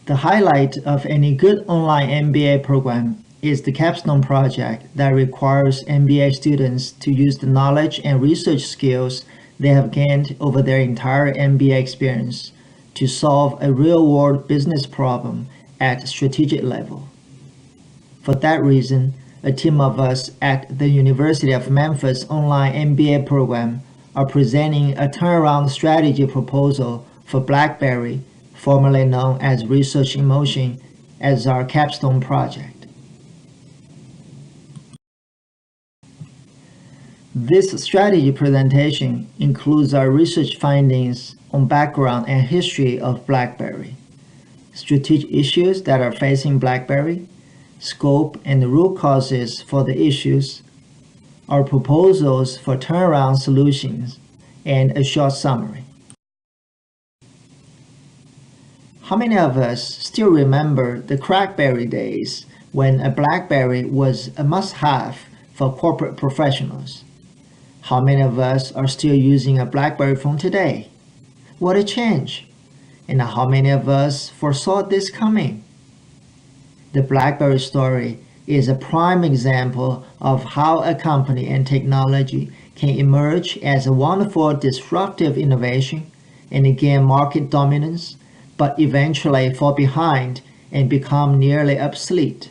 The highlight of any good online MBA program is the capstone project that requires MBA students to use the knowledge and research skills they have gained over their entire MBA experience to solve a real-world business problem at strategic level. For that reason, a team of us at the University of Memphis online MBA program are presenting a turnaround strategy proposal for Blackberry, formerly known as Research in Motion, as our capstone project. This strategy presentation includes our research findings on background and history of Blackberry, strategic issues that are facing Blackberry, scope and root causes for the issues, our proposals for turnaround solutions, and a short summary. How many of us still remember the Crackberry days when a Blackberry was a must-have for corporate professionals? How many of us are still using a Blackberry phone today? What a change! And how many of us foresaw this coming? The Blackberry story is a prime example of how a company and technology can emerge as a wonderful disruptive innovation and gain market dominance, but eventually fall behind and become nearly obsolete.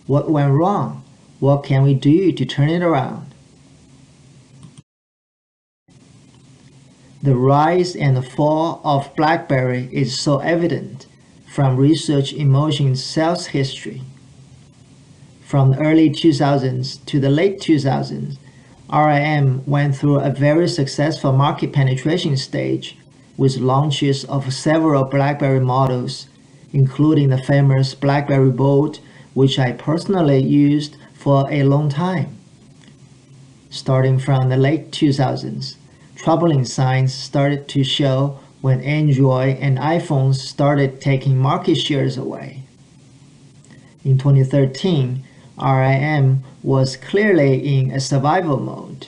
What went wrong? What can we do to turn it around? The rise and fall of Blackberry is so evident from Research in Motion's sales history. From the early 2000s to the late 2000s, RIM went through a very successful market penetration stage with launches of several Blackberry models, including the famous Blackberry Bold, which I personally used for a long time. Starting from the late 2000s, troubling signs started to show when Android and iPhones started taking market shares away. In 2013, RIM was clearly in a survival mode.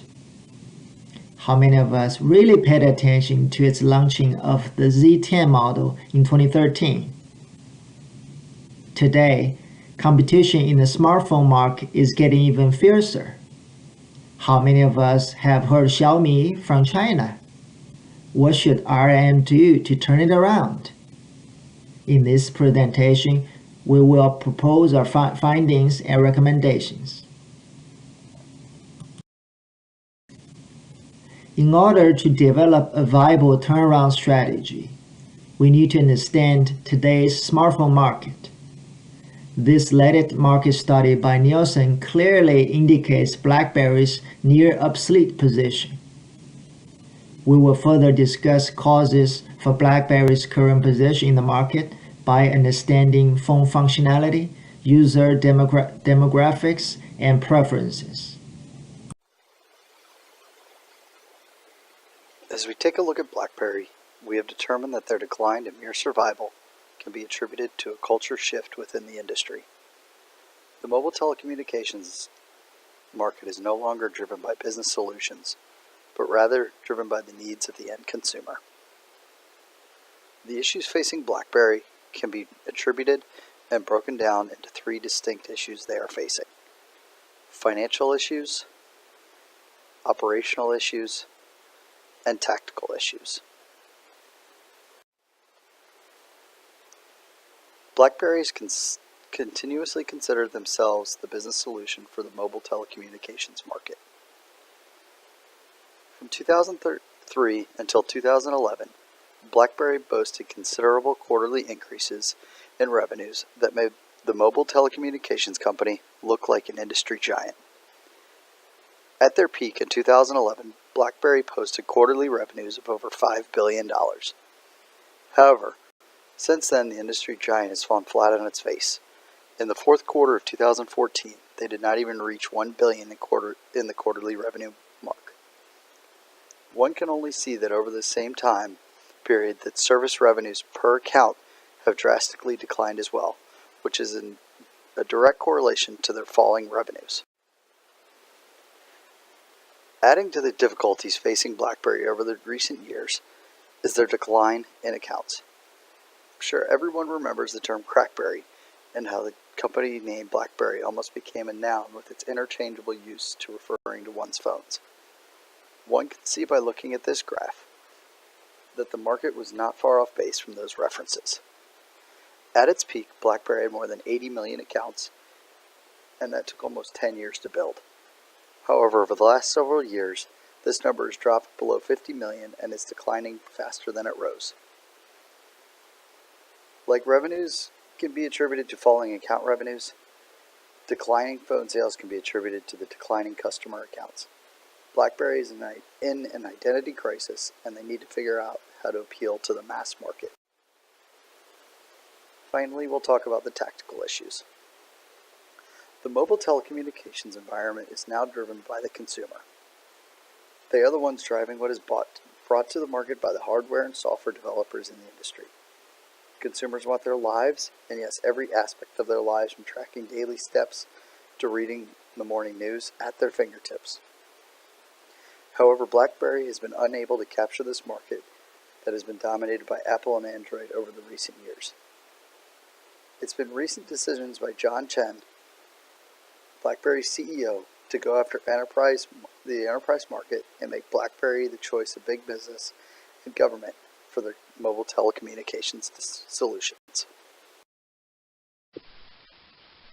How many of us really paid attention to its launching of the Z10 model in 2013? Today, competition in the smartphone market is getting even fiercer. How many of us have heard Xiaomi from China? What should RIM do to turn it around? In this presentation, we will propose our findings and recommendations. In order to develop a viable turnaround strategy, we need to understand today's smartphone market. This latest market study by Nielsen clearly indicates BlackBerry's near obsolete position. We will further discuss causes for BlackBerry's current position in the market by understanding phone functionality, user demographics, and preferences. As we take a look at BlackBerry, we have determined that their decline to mere survival can be attributed to a culture shift within the industry. The mobile telecommunications market is no longer driven by business solutions, but rather driven by the needs of the end consumer. The issues facing BlackBerry can be attributed and broken down into three distinct issues they are facing: financial issues, operational issues, and tactical issues. BlackBerry's continuously considered themselves the business solution for the mobile telecommunications market. From 2003 until 2011, BlackBerry boasted considerable quarterly increases in revenues that made the mobile telecommunications company look like an industry giant. At their peak in 2011, BlackBerry posted quarterly revenues of over $5 billion. However, since then, the industry giant has fallen flat on its face. In the fourth quarter of 2014, they did not even reach $1 billion in the quarterly revenue mark. One can only see that over the same time period that service revenues per account have drastically declined as well, which is in a direct correlation to their falling revenues. Adding to the difficulties facing BlackBerry over the recent years is their decline in accounts. sure everyone remembers the term crackberry and how the company name Blackberry almost became a noun with its interchangeable use to referring to one's phones. One can see by looking at this graph that the market was not far off base from those references. At its peak, Blackberry had more than 80 million accounts, and that took almost 10 years to build. However, over the last several years, this number has dropped below 50 million and is declining faster than it rose. Like revenues can be attributed to falling account revenues, declining phone sales can be attributed to the declining customer accounts. BlackBerry is in an identity crisis, and they need to figure out how to appeal to the mass market. Finally, we'll talk about the tactical issues. The mobile telecommunications environment is now driven by the consumer. They are the ones driving what is brought to the market by the hardware and software developers in the industry. Consumers want their lives, and yes, every aspect of their lives, from tracking daily steps to reading the morning news, at their fingertips. However, BlackBerry has been unable to capture this market that has been dominated by Apple and Android over the recent years. It's been recent decisions by Zheng, BlackBerry's CEO, to go after the enterprise market and make BlackBerry the choice of big business and government for their mobile telecommunications solutions.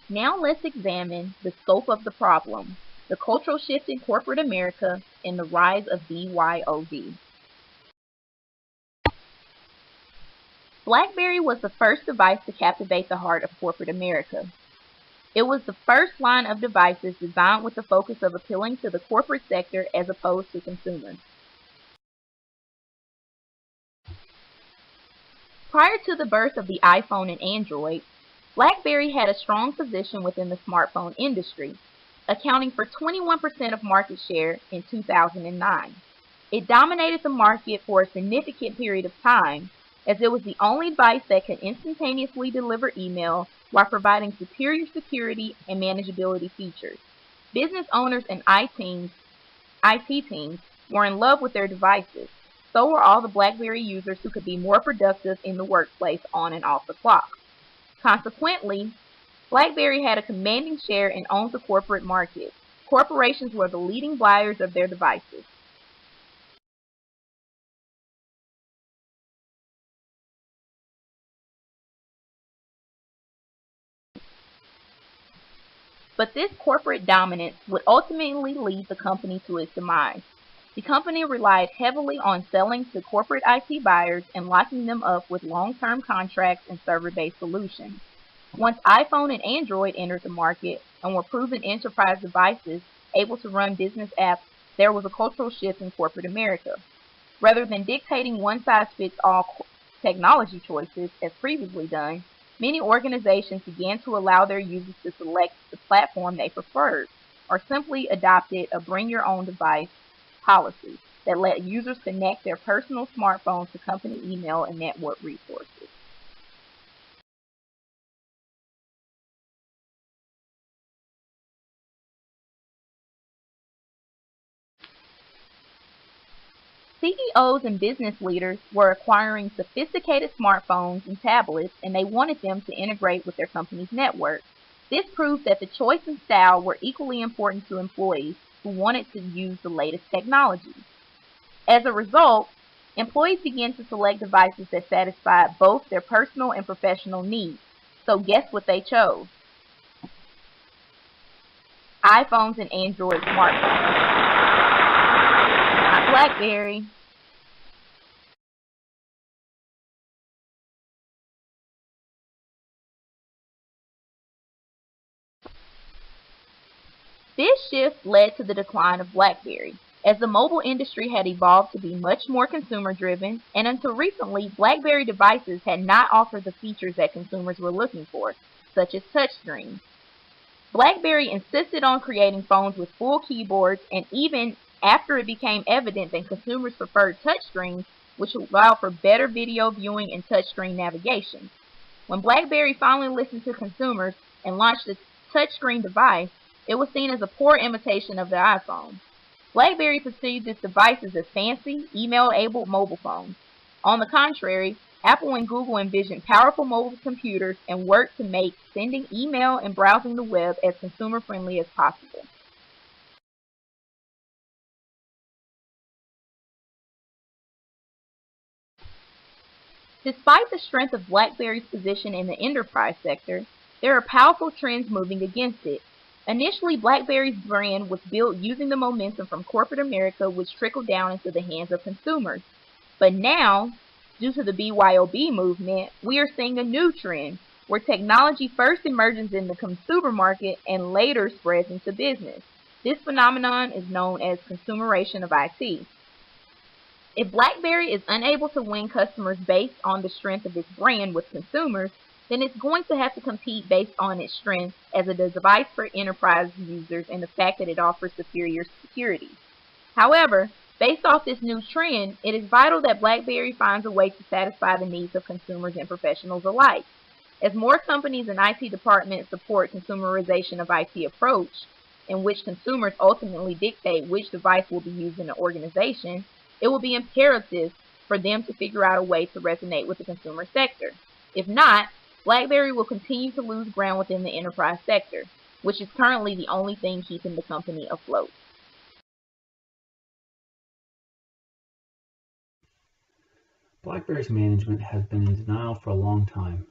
Now let's examine the scope of the problem, the cultural shift in corporate America, and the rise of BYOD. BlackBerry was the first device to captivate the heart of corporate America. It was the first line of devices designed with the focus of appealing to the corporate sector as opposed to consumers. Prior to the birth of the iPhone and Android, BlackBerry had a strong position within the smartphone industry, accounting for 21% of market share in 2009. It dominated the market for a significant period of time, as it was the only device that could instantaneously deliver email while providing superior security and manageability features. Business owners and IT teams were in love with their devices. So were all the BlackBerry users who could be more productive in the workplace on and off the clock. Consequently, BlackBerry had a commanding share and owned the corporate market. Corporations were the leading buyers of their devices. But this corporate dominance would ultimately lead the company to its demise. The company relied heavily on selling to corporate IT buyers and locking them up with long-term contracts and server-based solutions. Once iPhone and Android entered the market and were proven enterprise devices able to run business apps, there was a cultural shift in corporate America. Rather than dictating one-size-fits-all technology choices, as previously done, many organizations began to allow their users to select the platform they preferred, or simply adopted a bring-your-own-device policy that let users connect their personal smartphones to company email and network resources. CEOs and business leaders were acquiring sophisticated smartphones and tablets, and they wanted them to integrate with their company's network. This proved that the choice and style were equally important to employees who wanted to use the latest technology. As a result, employees began to select devices that satisfied both their personal and professional needs. So guess what they chose? iPhones and Android smartphones. Not BlackBerry. This shift led to the decline of BlackBerry, as the mobile industry had evolved to be much more consumer-driven, and until recently, BlackBerry devices had not offered the features that consumers were looking for, such as touchscreens. BlackBerry insisted on creating phones with full keyboards, and even after it became evident that consumers preferred touchscreens, which allowed for better video viewing and touchscreen navigation. When BlackBerry finally listened to consumers and launched its touchscreen device, it was seen as a poor imitation of the iPhone. BlackBerry perceived its devices as fancy, email-enabled mobile phones. On the contrary, Apple and Google envisioned powerful mobile computers and worked to make sending email and browsing the web as consumer-friendly as possible. Despite the strength of BlackBerry's position in the enterprise sector, there are powerful trends moving against it. Initially, BlackBerry's brand was built using the momentum from corporate America, which trickled down into the hands of consumers. But now, due to the BYOB movement, we are seeing a new trend, where technology first emerges in the consumer market and later spreads into business. This phenomenon is known as consumerization of IT. If BlackBerry is unable to win customers based on the strength of its brand with consumers, then it's going to have to compete based on its strength as a device for enterprise users and the fact that it offers superior security. However, based off this new trend, it is vital that BlackBerry finds a way to satisfy the needs of consumers and professionals alike. As more companies and IT departments support consumerization of IT approach, in which consumers ultimately dictate which device will be used in an organization, it will be imperative for them to figure out a way to resonate with the consumer sector. If not, BlackBerry will continue to lose ground within the enterprise sector, which is currently the only thing keeping the company afloat. BlackBerry's management has been in denial for a long time.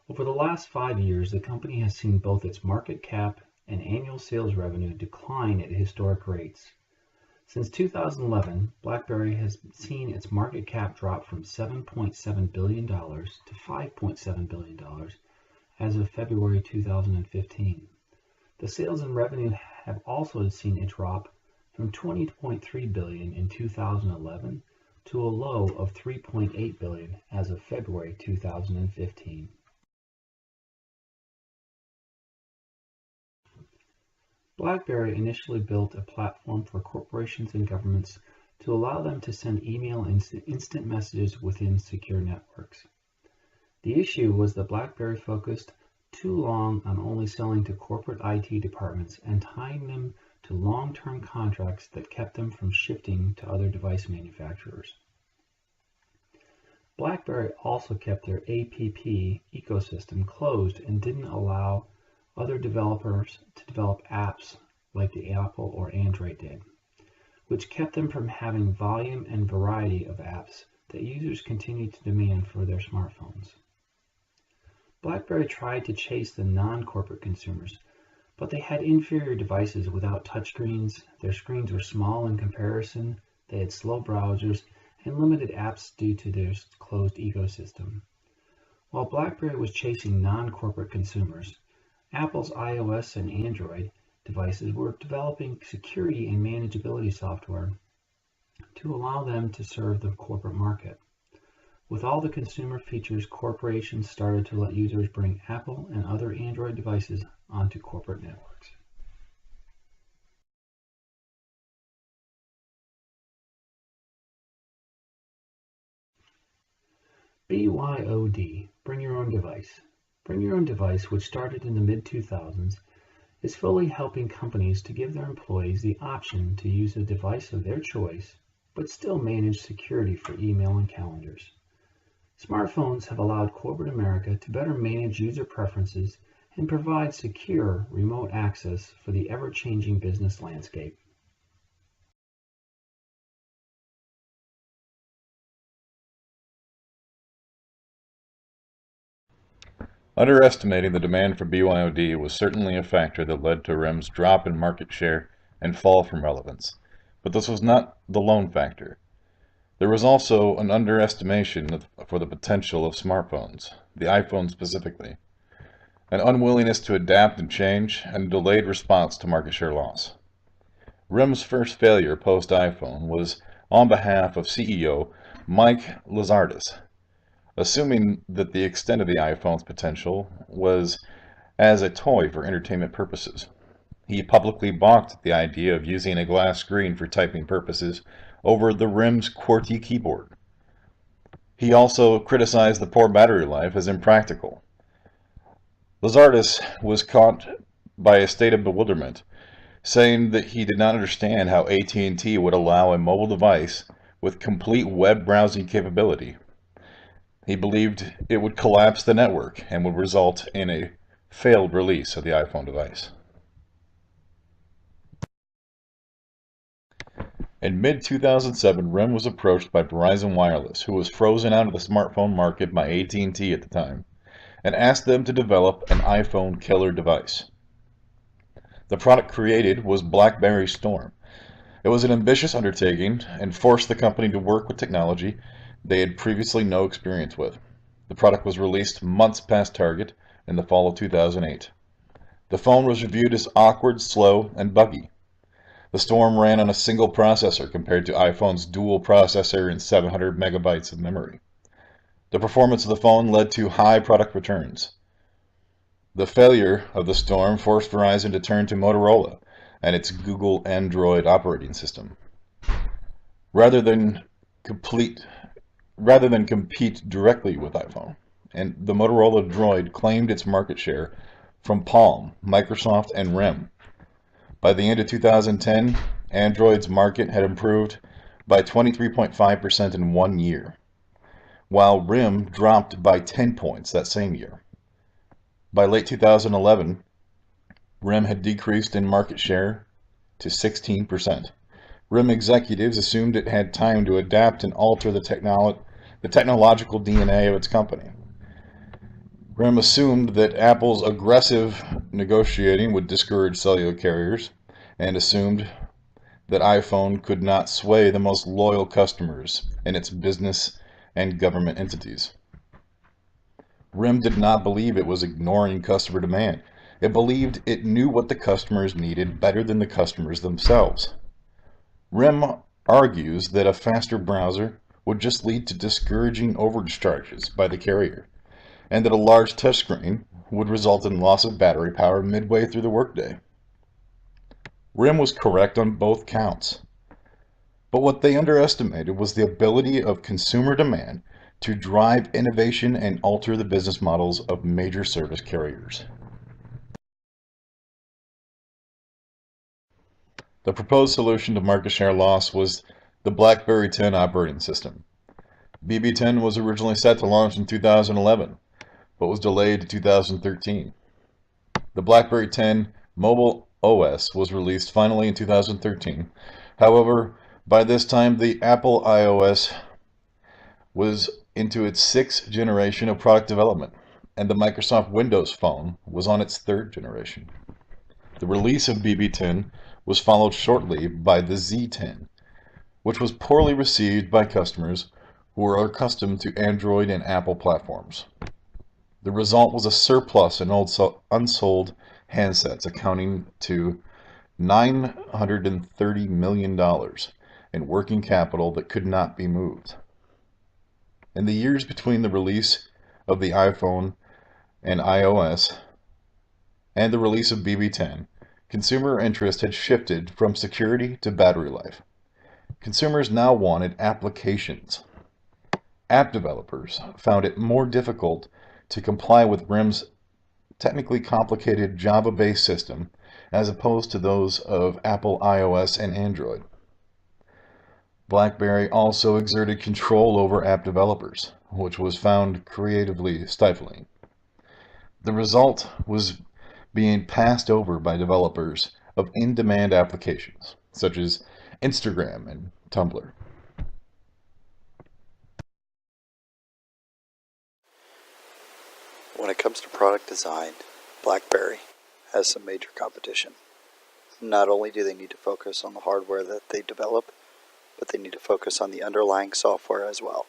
Over the last 5 years, the company has seen both its market cap and annual sales revenue decline at historic rates. Since 2011, BlackBerry has seen its market cap drop from $7.7 billion to $5.7 billion as of February 2015. The sales and revenue have also seen a drop from $20.3 billion in 2011 to a low of $3.8 billion as of February 2015. BlackBerry initially built a platform for corporations and governments to allow them to send email and instant messages within secure networks. The issue was that BlackBerry focused too long on only selling to corporate IT departments and tying them to long-term contracts that kept them from shifting to other device manufacturers. BlackBerry also kept their app ecosystem closed and didn't allow other developers to develop apps like the Apple or Android did, which kept them from having volume and variety of apps that users continued to demand for their smartphones. BlackBerry tried to chase the non-corporate consumers, but they had inferior devices without touchscreens, their screens were small in comparison, they had slow browsers, and limited apps due to their closed ecosystem. While BlackBerry was chasing non-corporate consumers, Apple's iOS and Android devices were developing security and manageability software to allow them to serve the corporate market. With all the consumer features, corporations started to let users bring Apple and other Android devices onto corporate networks. BYOD, Bring Your Own Device. Bring Your Own Device, which started in the mid-2000s, is fully helping companies to give their employees the option to use a device of their choice, but still manage security for email and calendars. Smartphones have allowed corporate America to better manage user preferences and provide secure remote access for the ever-changing business landscape. Underestimating the demand for BYOD was certainly a factor that led to Rumph's drop in market share and fall from relevance, but this was not the lone factor. There was also an underestimation for the potential of smartphones, the iPhone specifically, an unwillingness to adapt and change, and a delayed response to market share loss. Rumph's first failure post-iPhone was on behalf of CEO Mike Lazardis, assuming that the extent of the iPhone's potential was as a toy for entertainment purposes. He publicly balked at the idea of using a glass screen for typing purposes over the Rumph's QWERTY keyboard. He also criticized the poor battery life as impractical. Lazardis was caught by a state of bewilderment, saying that he did not understand how AT&T would allow a mobile device with complete web browsing capability. He believed it would collapse the network and would result in a failed release of the iPhone device. In mid-2007, Rumph was approached by Verizon Wireless, who was frozen out of the smartphone market by AT&T at the time, and asked them to develop an iPhone killer device. The product created was Blackberry Storm. It was an ambitious undertaking and forced the company to work with technology they had previously no experience with. The product was released months past target in the fall of 2008. The phone was reviewed as awkward, slow, and buggy. The Storm ran on a single processor compared to iPhone's dual processor and 700 megabytes of memory. The performance of the phone led to high product returns. The failure of the Storm forced Verizon to turn to Motorola and its Google Android operating system. Rather than compete directly with iPhone, and the Motorola Droid claimed its market share from Palm, Microsoft, and Rumph. By the end of 2010, Android's market had improved by 23.5% in 1 year, while Rumph dropped by 10 points that same year. By late 2011, Rumph had decreased in market share to 16%. Rumph executives assumed it had time to adapt and alter the technological DNA of its company. Rumph assumed that Apple's aggressive negotiating would discourage cellular carriers, and assumed that iPhone could not sway the most loyal customers in its business and government entities. Rumph did not believe it was ignoring customer demand. It believed it knew what the customers needed better than the customers themselves. Rumph argues that a faster browser would just lead to discouraging overage charges by the carrier, and that a large touchscreen would result in loss of battery power midway through the workday. Rumph was correct on both counts, but what they underestimated was the ability of consumer demand to drive innovation and alter the business models of major service carriers. The proposed solution to market share loss was the Blackberry 10 operating system. BB10 was originally set to launch in 2011, but was delayed to 2013. The Blackberry 10 mobile OS was released finally in 2013. However, by this time, the Apple iOS was into its 6th generation of product development, and the Microsoft Windows Phone was on its 3rd generation. The release of BB10 was followed shortly by the Z10, which was poorly received by customers who were accustomed to Android and Apple platforms. The result was a surplus in unsold handsets, accounting to $930 million in working capital that could not be moved. In the years between the release of the iPhone and iOS and the release of BB10, consumer interest had shifted from security to battery life. Consumers now wanted applications. App developers found it more difficult to comply with Rumph's technically complicated Java-based system as opposed to those of Apple iOS and Android. BlackBerry also exerted control over app developers, which was found creatively stifling. The result was being passed over by developers of in-demand applications, such as Instagram and Tumblr. When it comes to product design, BlackBerry has some major competition. Not only do they need to focus on the hardware that they develop, but they need to focus on the underlying software as well.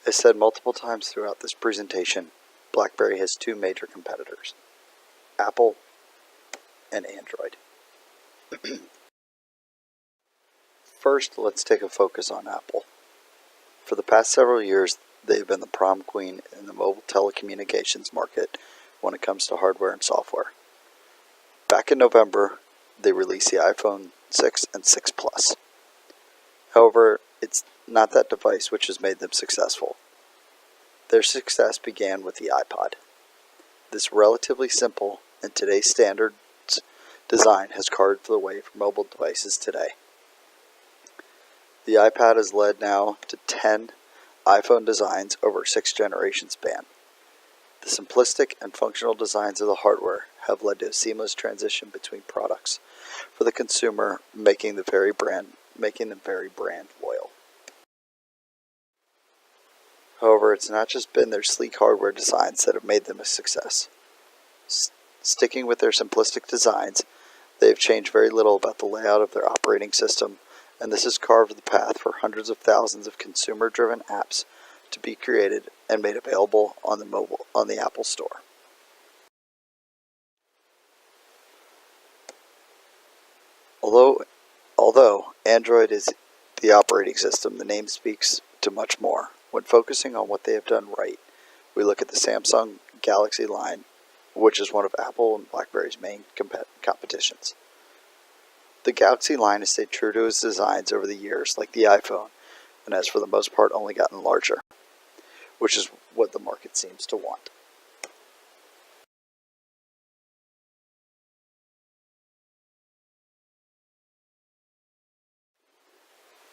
As said multiple times throughout this presentation, BlackBerry has two major competitors, Apple and Android. First, let's take a focus on Apple. For the past several years, they've been the prom queen in the mobile telecommunications market when it comes to hardware and software. Back in November, they released the iPhone 6 and 6 Plus. However, it's not that device which has made them successful. Their success began with the iPod. This relatively simple and today's standards design has carved the way for mobile devices today. The iPad has led now to 10 iPhone designs over a 6-generation span. The simplistic and functional designs of the hardware have led to a seamless transition between products for the consumer, making them very brand loyal. However, it's not just been their sleek hardware designs that have made them a success. Sticking with their simplistic designs, they have changed very little about the layout of their operating system, and this has carved the path for hundreds of thousands of consumer-driven apps to be created and made available on the Apple Store. Although Android is the operating system, the name speaks to much more. When focusing on what they have done right, we look at the Samsung Galaxy line, which is one of Apple and BlackBerry's main competitions. The Galaxy line has stayed true to its designs over the years, like the iPhone, and has for the most part only gotten larger, which is what the market seems to want.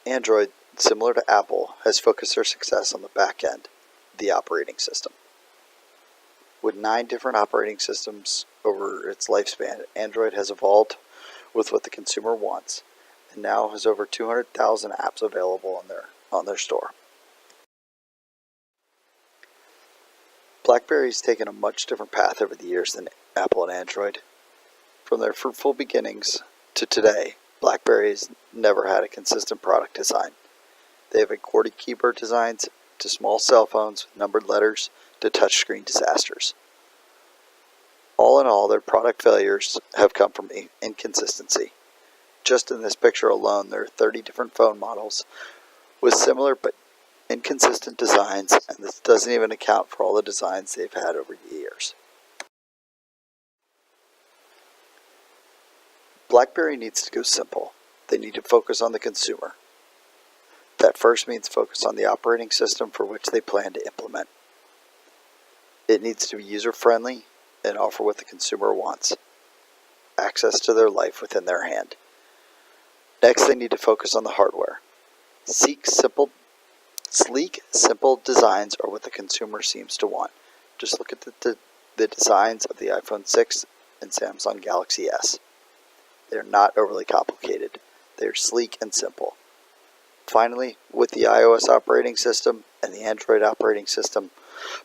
Android, similar to Apple, has focused their success on the back end, the operating system. With 9 different operating systems over its lifespan, Android has evolved with what the consumer wants, and now has over 200,000 apps available on their store. BlackBerry's taken a much different path over the years than Apple and Android. From their fruitful beginnings to today, BlackBerry has never had a consistent product design. They have QWERTY keyboard designs to small cell phones with numbered letters to touchscreen disasters. All in all, their product failures have come from inconsistency. Just in this picture alone, there are 30 different phone models with similar but inconsistent designs, and this doesn't even account for all the designs they've had over the years. BlackBerry needs to go simple. They need to focus on the consumer. That first means focus on the operating system for which they plan to implement. It needs to be user-friendly and offer what the consumer wants, access to their life within their hand. Next, they need to focus on the hardware. Sleek, simple designs are what the consumer seems to want. Just look at the designs of the iPhone 6 and Samsung Galaxy S. They are not overly complicated. They are sleek and simple. Finally, with the iOS operating system and the Android operating system,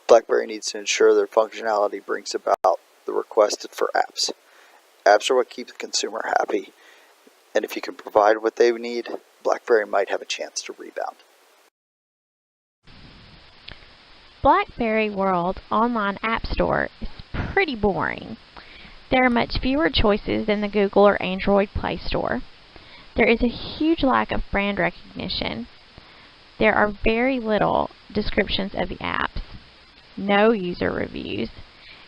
BlackBerry needs to ensure their functionality brings about the requested for apps. Apps are what keep the consumer happy, and if you can provide what they need, BlackBerry might have a chance to rebound. BlackBerry World online app store is pretty boring. There are much fewer choices than the Google or Android Play Store. There is a huge lack of brand recognition. There are very little descriptions of the apps, no user reviews,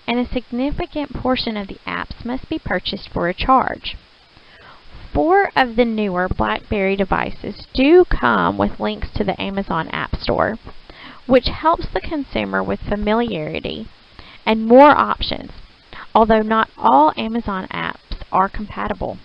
and a significant portion of the apps must be purchased for a charge. 4 of the newer BlackBerry devices do come with links to the Amazon App Store, which helps the consumer with familiarity and more options, although not all Amazon apps are compatible.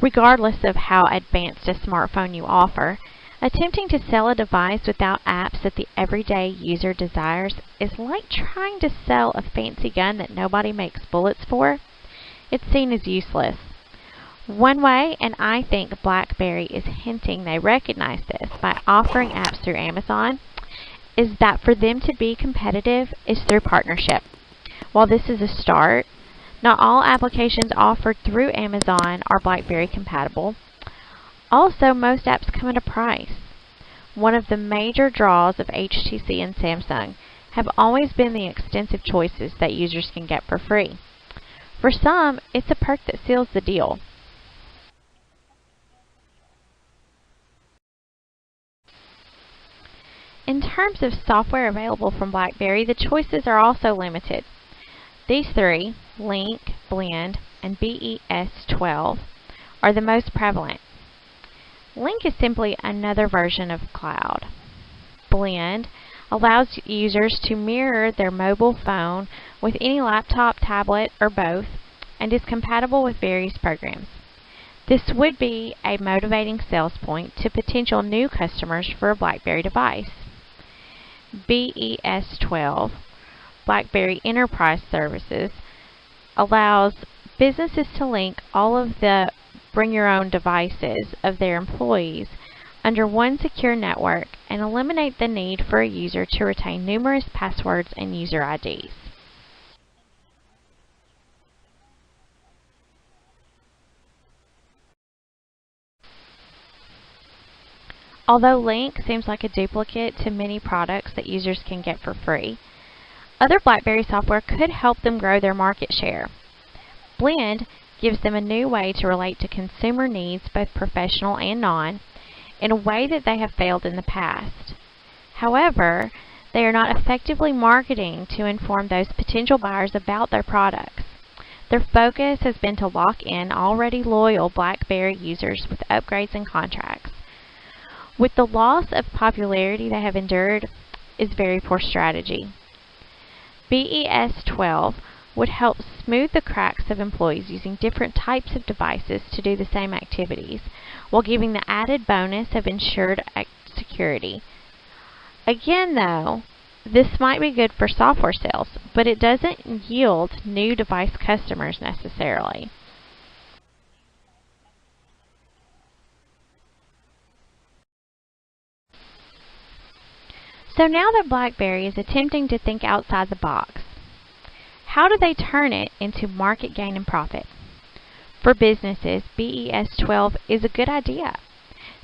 Regardless of how advanced a smartphone you offer, attempting to sell a device without apps that the everyday user desires is like trying to sell a fancy gun that nobody makes bullets for. It's seen as useless. One way, and I think BlackBerry is hinting they recognize this by offering apps through Amazon, is that for them to be competitive is through partnership. While this is a start, not all applications offered through Amazon are BlackBerry compatible. Also, most apps come at a price. One of the major draws of HTC and Samsung have always been the extensive choices that users can get for free. For some, it's a perk that seals the deal. In terms of software available from BlackBerry, the choices are also limited. These 3, Link, Blend, and BES12, are the most prevalent. Link is simply another version of Cloud. Blend allows users to mirror their mobile phone with any laptop, tablet, or both, and is compatible with various programs. This would be a motivating sales point to potential new customers for a BlackBerry device. BES12, BlackBerry Enterprise Services, allows businesses to link all of the bring your own devices of their employees under one secure network and eliminate the need for a user to retain numerous passwords and user IDs. Although Link seems like a duplicate to many products that users can get for free, other BlackBerry software could help them grow their market share. Blend gives them a new way to relate to consumer needs, both professional and non, in a way that they have failed in the past. However, they are not effectively marketing to inform those potential buyers about their products. Their focus has been to lock in already loyal BlackBerry users with upgrades and contracts. With the loss of popularity they have endured is very poor strategy. BES12 would help smooth the cracks of employees using different types of devices to do the same activities, while giving the added bonus of ensured security. Again though, this might be good for software sales, but it doesn't yield new device customers necessarily. So now that BlackBerry is attempting to think outside the box, how do they turn it into market gain and profit? For businesses, BES12 is a good idea.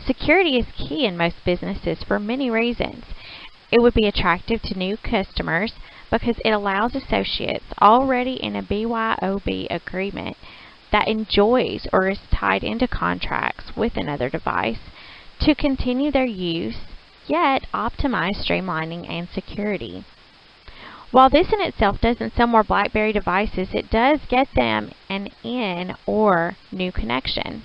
Security is key in most businesses for many reasons. It would be attractive to new customers because it allows associates already in a BYOB agreement that enjoys or is tied into contracts with another device to continue their use, yet optimize streamlining and security. While this in itself doesn't sell more BlackBerry devices, it does get them an in or new connection.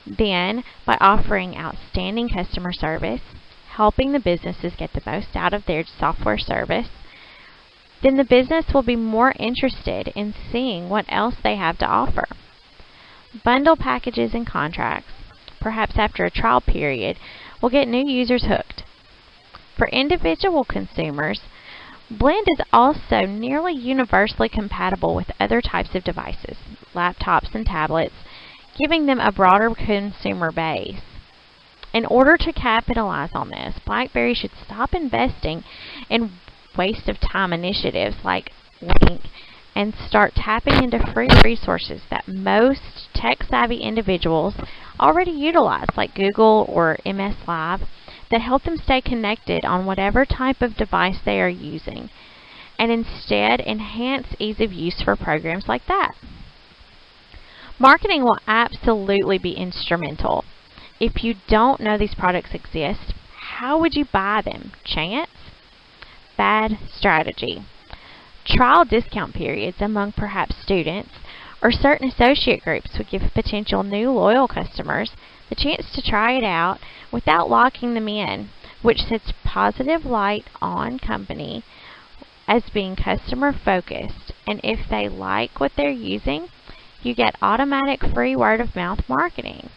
Then, by offering outstanding customer service, helping the businesses get the most out of their software service, then the business will be more interested in seeing what else they have to offer. Bundle packages and contracts, perhaps after a trial period, will get new users hooked. For individual consumers, Blend is also nearly universally compatible with other types of devices, laptops and tablets, giving them a broader consumer base. In order to capitalize on this, BlackBerry should stop investing in waste of time initiatives like Link and start tapping into free resources that most tech-savvy individuals already utilize, like Google or MS Live, that help them stay connected on whatever type of device they are using, and instead enhance ease of use for programs like that. Marketing will absolutely be instrumental. If you don't know these products exist, how would you buy them? Chance? Bad strategy. Trial discount periods among perhaps students or certain associate groups would give potential new loyal customers the chance to try it out without locking them in, which sets positive light on company as being customer focused, and if they like what they're using, you get automatic free word of mouth marketing.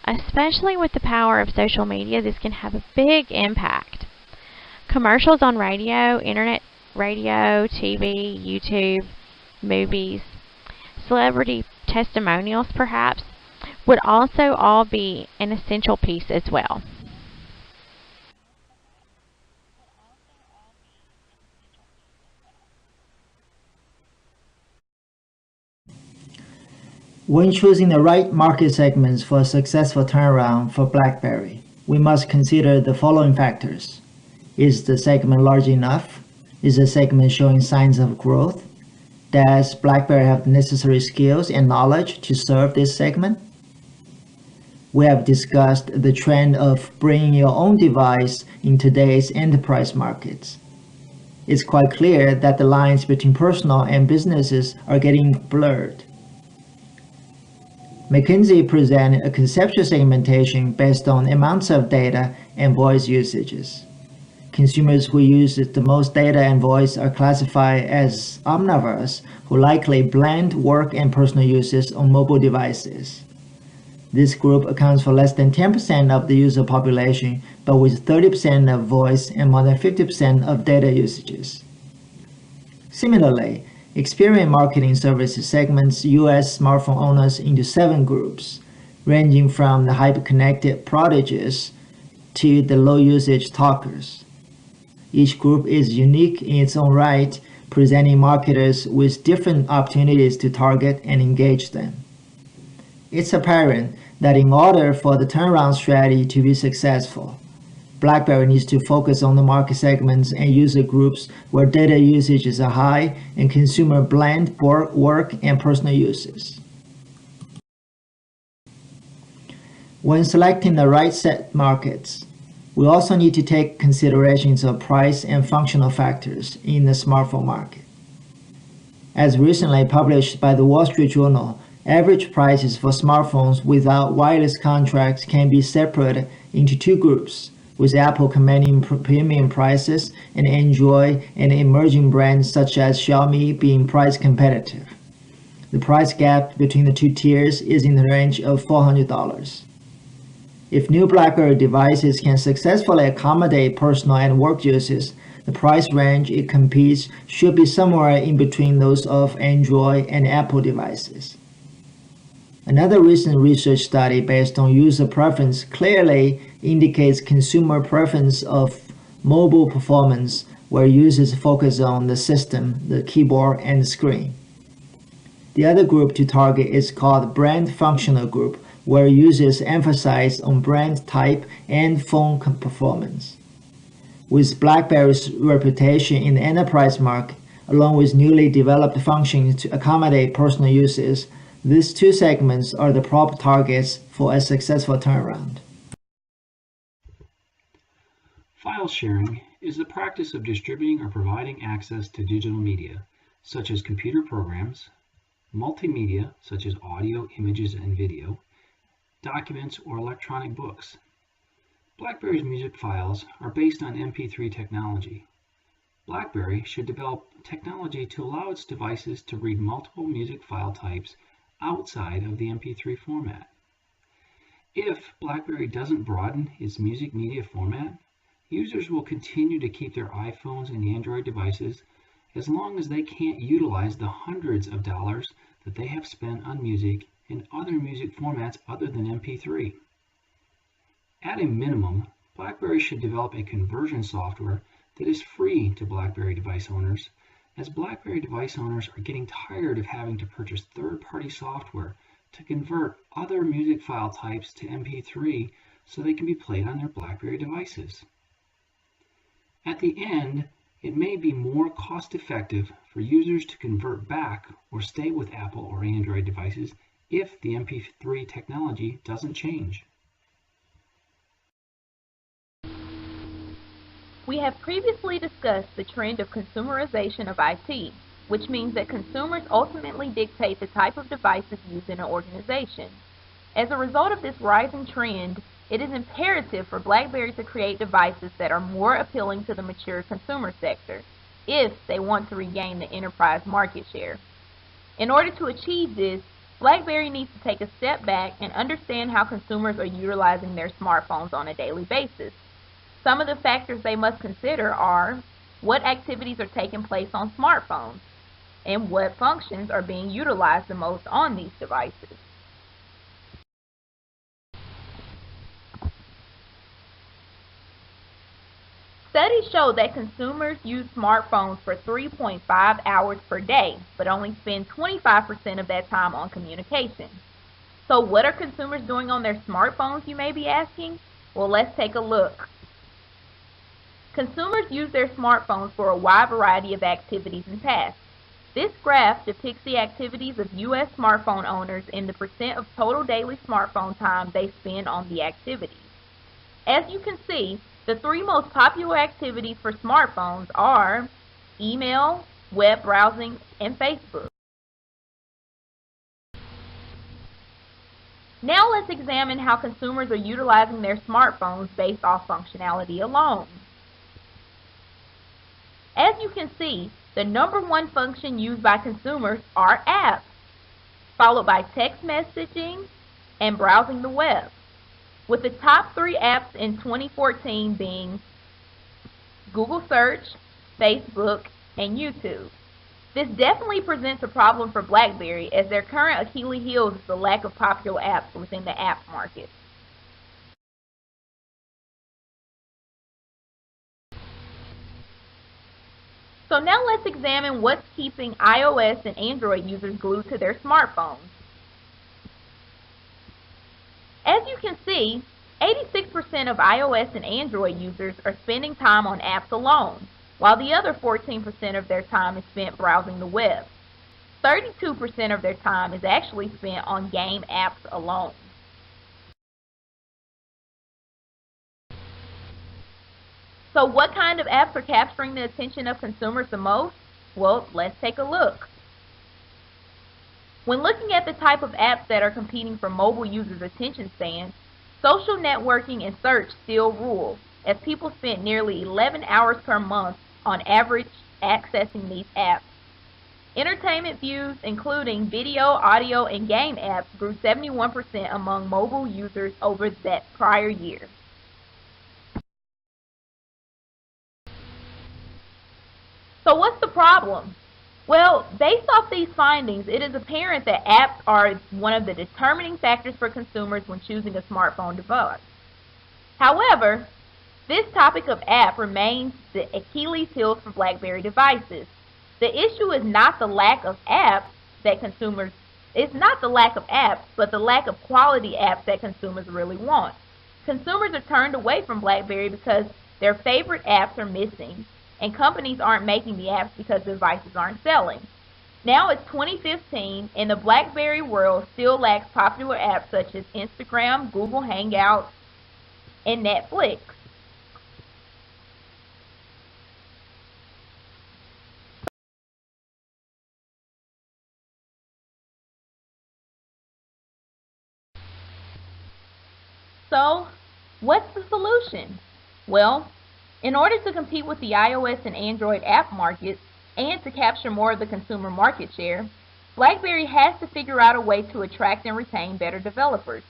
Especially with the power of social media, this can have a big impact. Commercials on radio, internet radio, TV, YouTube, movies, celebrity testimonials perhaps, would also all be an essential piece as well. When choosing the right market segments for a successful turnaround for BlackBerry, we must consider the following factors. Is the segment large enough? Is the segment showing signs of growth? Does BlackBerry have the necessary skills and knowledge to serve this segment? We have discussed the trend of bringing your own device in today's enterprise markets. It's quite clear that the lines between personal and businesses are getting blurred. McKinsey presented a conceptual segmentation based on amounts of data and voice usages. Consumers who use the most data and voice are classified as omnivores, who likely blend work and personal uses on mobile devices. This group accounts for less than 10% of the user population, but with 30% of voice and more than 50% of data usages. Similarly, Experian Marketing Services segments U.S. smartphone owners into 7 groups, ranging from the hyper-connected prodigies to the low-usage talkers. Each group is unique in its own right, presenting marketers with different opportunities to target and engage them. It's apparent that in order for the turnaround strategy to be successful, BlackBerry needs to focus on the market segments and user groups where data usages are high and consumer blend work and personal uses. When selecting the right set markets, we also need to take considerations of price and functional factors in the smartphone market. As recently published by the Wall Street Journal, average prices for smartphones without wireless contracts can be separated into 2 groups, with Apple commanding premium prices and Android and emerging brands such as Xiaomi being price competitive. The price gap between the 2 tiers is in the range of $400. If new BlackBerry devices can successfully accommodate personal and work uses, the price range it competes should be somewhere in between those of Android and Apple devices. Another recent research study based on user preference clearly indicates consumer preference of mobile performance, where users focus on the system, the keyboard, and the screen. The other group to target is called brand functional group, where users emphasize on brand type and phone performance. With BlackBerry's reputation in the enterprise market, along with newly developed functions to accommodate personal uses, these 2 segments are the proper targets for a successful turnaround. File sharing is the practice of distributing or providing access to digital media, such as computer programs, multimedia, such as audio, images, and video, documents, or electronic books. BlackBerry's music files are based on MP3 technology. BlackBerry should develop technology to allow its devices to read multiple music file types outside of the MP3 format. If BlackBerry doesn't broaden its music media format, users will continue to keep their iPhones and Android devices as long as they can't utilize the hundreds of dollars that they have spent on music in other music formats other than MP3. At a minimum, BlackBerry should develop a conversion software that is free to BlackBerry device owners, as BlackBerry device owners are getting tired of having to purchase third-party software to convert other music file types to MP3 so they can be played on their BlackBerry devices. At the end, it may be more cost-effective for users to convert back or stay with Apple or Android devices if the MP3 technology doesn't change. We have previously discussed the trend of consumerization of IT, which means that consumers ultimately dictate the type of devices used in an organization. As a result of this rising trend, it is imperative for BlackBerry to create devices that are more appealing to the mature consumer sector, if they want to regain the enterprise market share. In order to achieve this, BlackBerry needs to take a step back and understand how consumers are utilizing their smartphones on a daily basis. Some of the factors they must consider are what activities are taking place on smartphones and what functions are being utilized the most on these devices. Studies show that consumers use smartphones for 3.5 hours per day, but only spend 25% of that time on communication. So what are consumers doing on their smartphones, you may be asking? Well, let's take a look. Consumers use their smartphones for a wide variety of activities and tasks. This graph depicts the activities of U.S. smartphone owners in the percent of total daily smartphone time they spend on the activities. As you can see, the 3 most popular activities for smartphones are email, web browsing, and Facebook. Now let's examine how consumers are utilizing their smartphones based off functionality alone. As you can see, the #1 function used by consumers are apps, followed by text messaging and browsing the web, with the top 3 apps in 2014 being Google Search, Facebook, and YouTube. This definitely presents a problem for BlackBerry, as their current Achilles heel is the lack of popular apps within the app market. So now let's examine what's keeping iOS and Android users glued to their smartphones. As you can see, 86% of iOS and Android users are spending time on apps alone, while the other 14% of their time is spent browsing the web. 32% of their time is actually spent on game apps alone. So what kind of apps are capturing the attention of consumers the most? Well, let's take a look. When looking at the type of apps that are competing for mobile users' attention span, social networking and search still rule, as people spend nearly 11 hours per month on average accessing these apps. Entertainment views, including video, audio, and game apps, grew 71% among mobile users over that prior year. So what's the problem? Well, based off these findings, it is apparent that apps are one of the determining factors for consumers when choosing a smartphone device. However, this topic of app remains the Achilles heel for BlackBerry devices. The issue is not the lack of apps that consumers, it's not the lack of apps, but the lack of quality apps that consumers really want. Consumers are turned away from BlackBerry because their favorite apps are missing, and companies aren't making the apps because the devices aren't selling. Now it's 2015, and the BlackBerry world still lacks popular apps such as Instagram, Google Hangouts, and Netflix. So, what's the solution? Well, in order to compete with the iOS and Android app markets and to capture more of the consumer market share, BlackBerry has to figure out a way to attract and retain better developers.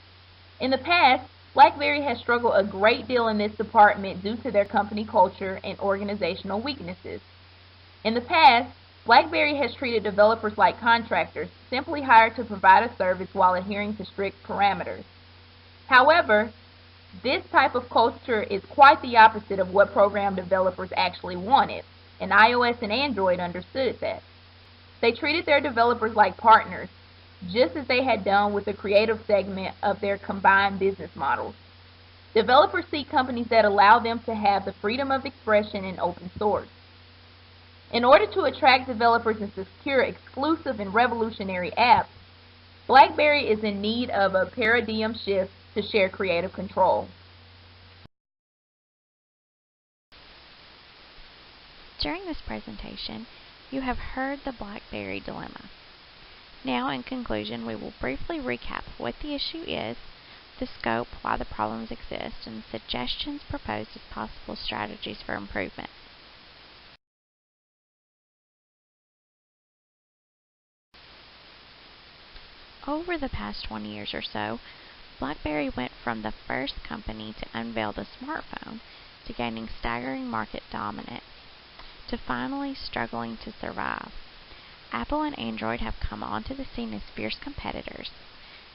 In the past, BlackBerry has struggled a great deal in this department due to their company culture and organizational weaknesses. In the past, BlackBerry has treated developers like contractors, simply hired to provide a service while adhering to strict parameters. However, this type of culture is quite the opposite of what program developers actually wanted, and iOS and Android understood that. They treated their developers like partners, just as they had done with the creative segment of their combined business models. Developers seek companies that allow them to have the freedom of expression and open source. In order to attract developers and secure exclusive and revolutionary apps, BlackBerry is in need of a paradigm shift to share creative control. During this presentation, you have heard the BlackBerry dilemma. Now, in conclusion, we will briefly recap what the issue is, the scope, why the problems exist, and suggestions proposed as possible strategies for improvement. Over the past 20 years or so, BlackBerry went from the first company to unveil the smartphone to gaining staggering market dominance to finally struggling to survive. Apple and Android have come onto the scene as fierce competitors,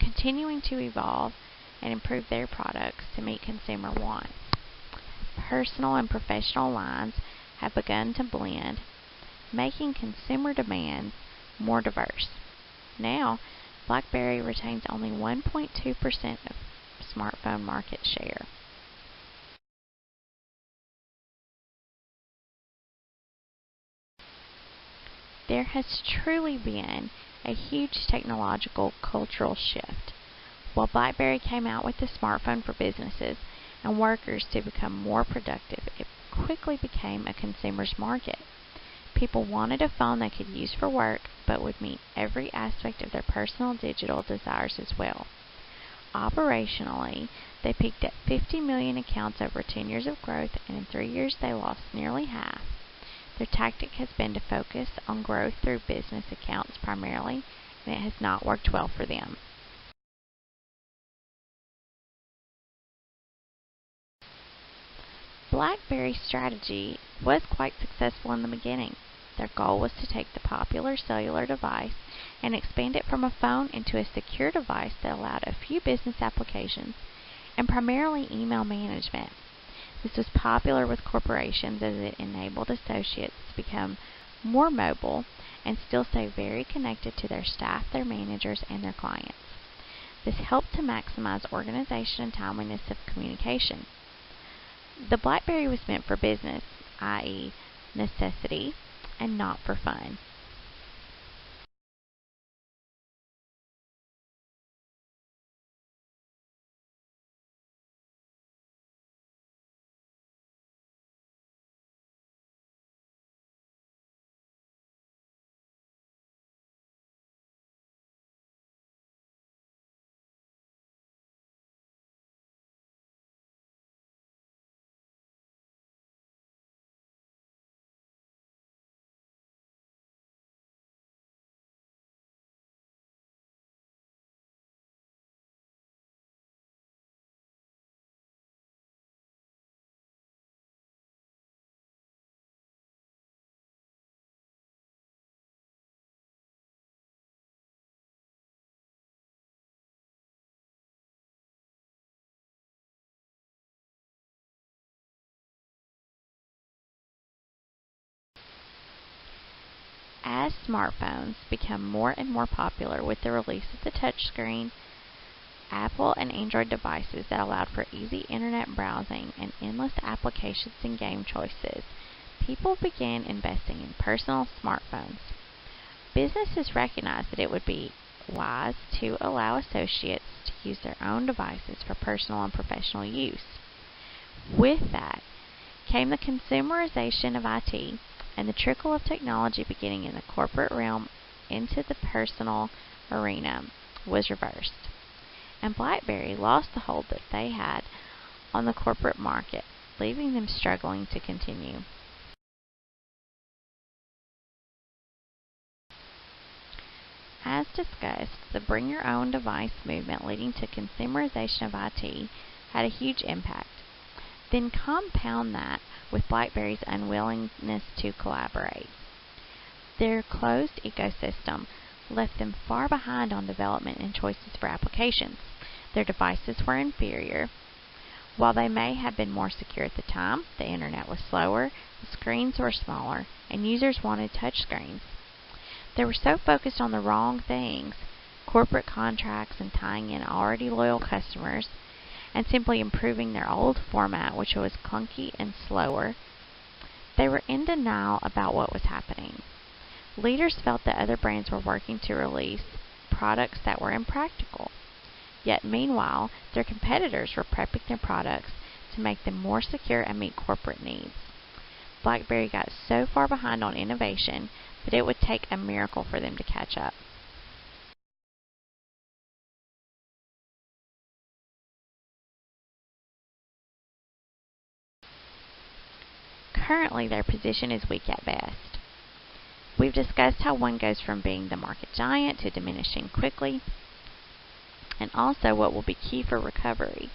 continuing to evolve and improve their products to meet consumer wants. Personal and professional lines have begun to blend, making consumer demands more diverse. Now, BlackBerry retains only 1.2% of smartphone market share. There has truly been a huge technological cultural shift. While BlackBerry came out with the smartphone for businesses and workers to become more productive, it quickly became a consumer's market. People wanted a phone they could use for work, but would meet every aspect of their personal digital desires as well. Operationally, they peaked at 50 million accounts over 10 years of growth, and in 3 years they lost nearly half. Their tactic has been to focus on growth through business accounts primarily, and it has not worked well for them. BlackBerry's strategy was quite successful in the beginning. Their goal was to take the popular cellular device and expand it from a phone into a secure device that allowed a few business applications and primarily email management. This was popular with corporations as it enabled associates to become more mobile and still stay very connected to their staff, their managers, and their clients. This helped to maximize organization and timeliness of communication. The BlackBerry was meant for business, i.e., necessity, and not for fun. As smartphones become more and more popular with the release of the touchscreen, Apple and Android devices that allowed for easy internet browsing and endless applications and game choices, people began investing in personal smartphones. Businesses recognized that it would be wise to allow associates to use their own devices for personal and professional use. With that came the consumerization of IT, and the trickle of technology beginning in the corporate realm into the personal arena was reversed, and BlackBerry lost the hold that they had on the corporate market, leaving them struggling to continue. As discussed, the bring your own device movement leading to consumerization of IT had a huge impact. Then compound that with BlackBerry's unwillingness to collaborate. Their closed ecosystem left them far behind on development and choices for applications. Their devices were inferior. While they may have been more secure at the time, the internet was slower, the screens were smaller, and users wanted touchscreens. They were so focused on the wrong things, corporate contracts and tying in already loyal customers, and simply improving their old format, which was clunky and slower. They were in denial about what was happening. Leaders felt that other brands were working to release products that were impractical. Yet meanwhile, their competitors were prepping their products to make them more secure and meet corporate needs. BlackBerry got so far behind on innovation that it would take a miracle for them to catch up. Currently, their position is weak at best. We've discussed how one goes from being the market giant to diminishing quickly, and also what will be key for recovery.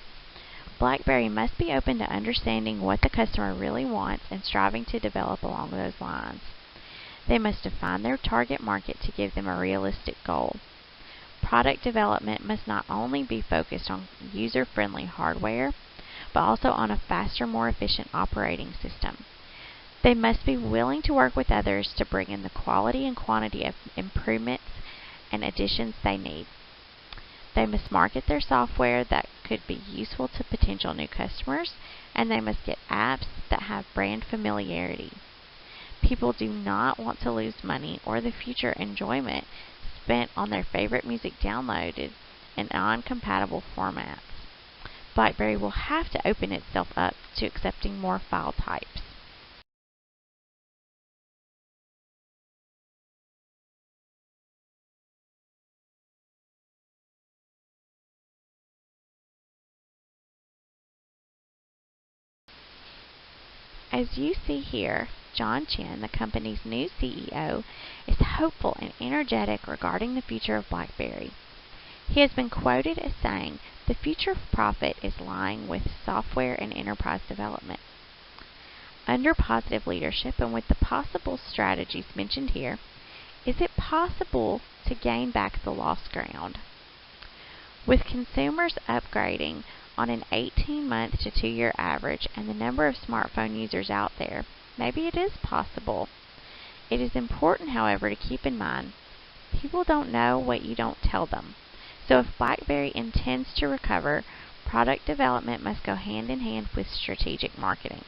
BlackBerry must be open to understanding what the customer really wants and striving to develop along those lines. They must define their target market to give them a realistic goal. Product development must not only be focused on user-friendly hardware, but also on a faster, more efficient operating system. They must be willing to work with others to bring in the quality and quantity of improvements and additions they need. They must market their software that could be useful to potential new customers, and they must get apps that have brand familiarity. People do not want to lose money or the future enjoyment spent on their favorite music downloaded in non-compatible formats. BlackBerry will have to open itself up to accepting more file types. As you see here, John Chen, the company's new CEO, is hopeful and energetic regarding the future of BlackBerry. He has been quoted as saying, "The future of profit is lying with software and enterprise development." Under positive leadership and with the possible strategies mentioned here, is it possible to gain back the lost ground? With consumers upgrading on an 18-month to 2-year average and the number of smartphone users out there, maybe it is possible. It is important, however, to keep in mind, people don't know what you don't tell them. So if BlackBerry intends to recover, product development must go hand in hand with strategic marketing.